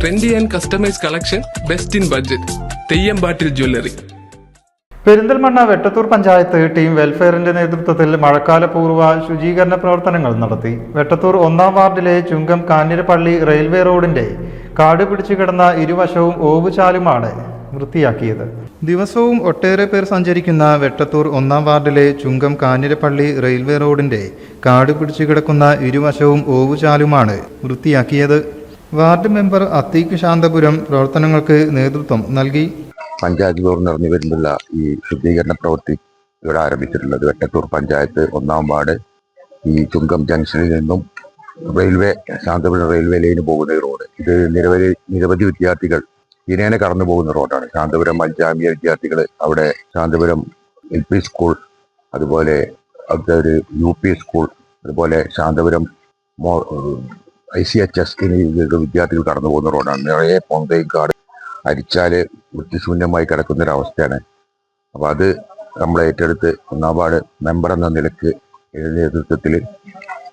Trendy and customise collection, best in budget. Theyyampattil jewellery. Perinthalmanna Vettathur panchayat team വെൽഫെയറിന്റെ നേതൃത്വത്തിൽ മഴക്കാലപൂർവ്വ ശുചീകരണ പ്രവർത്തനങ്ങൾ നടത്തി. വെട്ടത്തൂർ 1-ാം വാർഡിലെ ചുങ്കം കാഞ്ഞിരപ്പള്ളി റെയിൽവേ റോഡിന്റെ കാട് പിടിച്ചു കിടന്ന ഇരുവശവും ഓവുചാലുമാണ് വൃത്തിയാക്കിയത്. ദിവസവും ഒട്ടേറെ പേർ സഞ്ചരിക്കുന്ന വെട്ടത്തൂർ 1-ാം വാർഡിലെ ചുങ്കം കാഞ്ഞിരപ്പള്ളി റെയിൽവേ റോഡിന്റെ കാട് പിടിച്ചു കിടക്കുന്ന ഇരുവശവും ഓവുചാലുമാണ് വൃത്തിയാക്കിയത്. വാർഡ് മെമ്പർ അത്തീഖ് ശാന്തപുരം പ്രവർത്തനങ്ങൾക്ക് നേതൃത്വം നൽകി. പഞ്ചായത്ത് തോറും നിറഞ്ഞു വരുന്നുള്ള ഈ ശുദ്ധീകരണ പ്രവൃത്തി ഇവിടെ ആരംഭിച്ചിട്ടുള്ളത് വെട്ടത്തൂർ പഞ്ചായത്ത് 1-ാം വാർഡ് ഈ ചുങ്കം ജംഗ്ഷനിൽ നിന്നും ശാന്തപുരം റെയിൽവേ ലൈന് പോകുന്ന ഈ റോഡ്. ഇത് നിരവധി വിദ്യാർത്ഥികൾ ദിനേന കടന്നു പോകുന്ന റോഡാണ്. ശാന്തപുരം അൽജാമിയ വിദ്യാർത്ഥികൾ അവിടെ ശാന്തപുരം LP സ്കൂൾ, അതുപോലെ അവിടുത്തെ ഒരു UP സ്കൂൾ, അതുപോലെ ശാന്തപുരം ICHS വിദ്യാർത്ഥികൾ കടന്നു പോകുന്ന റോഡാണ്. നിറയെ പൊന്തയും കാട് അരിച്ചാല് വൃത്തിശൂന്യമായി കിടക്കുന്നൊരവസ്ഥയാണ്. അപ്പോൾ അത് നമ്മൾ ഏറ്റെടുത്ത് 1-ാം വാർഡ് മെമ്പർ എന്ന നിലയ്ക്ക് നേതൃത്വത്തിൽ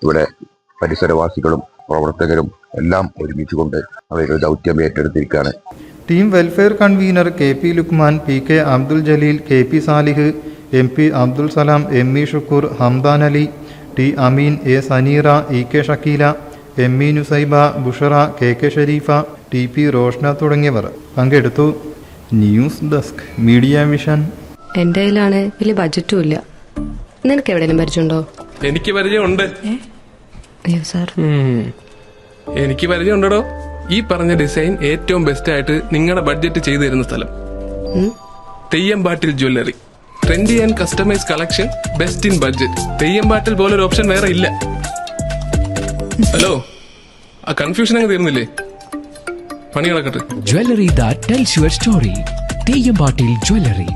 ഇവിടെ പരിസരവാസികളും പ്രവർത്തകരും എല്ലാം ഒരുമിച്ചുകൊണ്ട് അവരൊരു ദൗത്യം ഏറ്റെടുത്തിരിക്കുകയാണ്. Team welfare convener KP Lukman, PK Abdul Jaleel, KP Salih, MP Abdul Salam, ME Shukkur, Hamdan Ali, T Ameen, A Sanira, EK Shakeela, ME Nusaiba, Bushra, KK Sharifa, TP Roshna തുടങ്ങിയവർ പങ്കെടുത്തു. News desk, media vision. എന്റെ കയ്യിലാണ് വലിയ ബഡ്ജറ്റും ഇല്ല. നിനക്ക് എവിടെയും പരിചയമുണ്ടോ? എനിക്ക് പരിചയമുണ്ട്. അയ്യോ സാർ, എനിക്ക് പരിചയമുണ്ടോ. ഈ പറഞ്ഞ ഡിസൈൻ ഏറ്റവും ബെസ്റ്റ് ആയിട്ട് നിങ്ങളുടെ ബഡ്ജറ്റ് ചെയ്തു തരുന്ന സ്ഥലം Theyyampattil jewellery. Trendy and customise collection, best in budget. Theyyampattil പോലൊരു ഓപ്ഷൻ വേറെ ഇല്ല. ഹലോ, ആ കൺഫ്യൂഷൻ അങ്ങ് തീർന്നില്ലേ? പണി നടക്കട്ടെ. Jewelry that tells your story. തെയ്യമ്പാട്ടിൽ jewellery.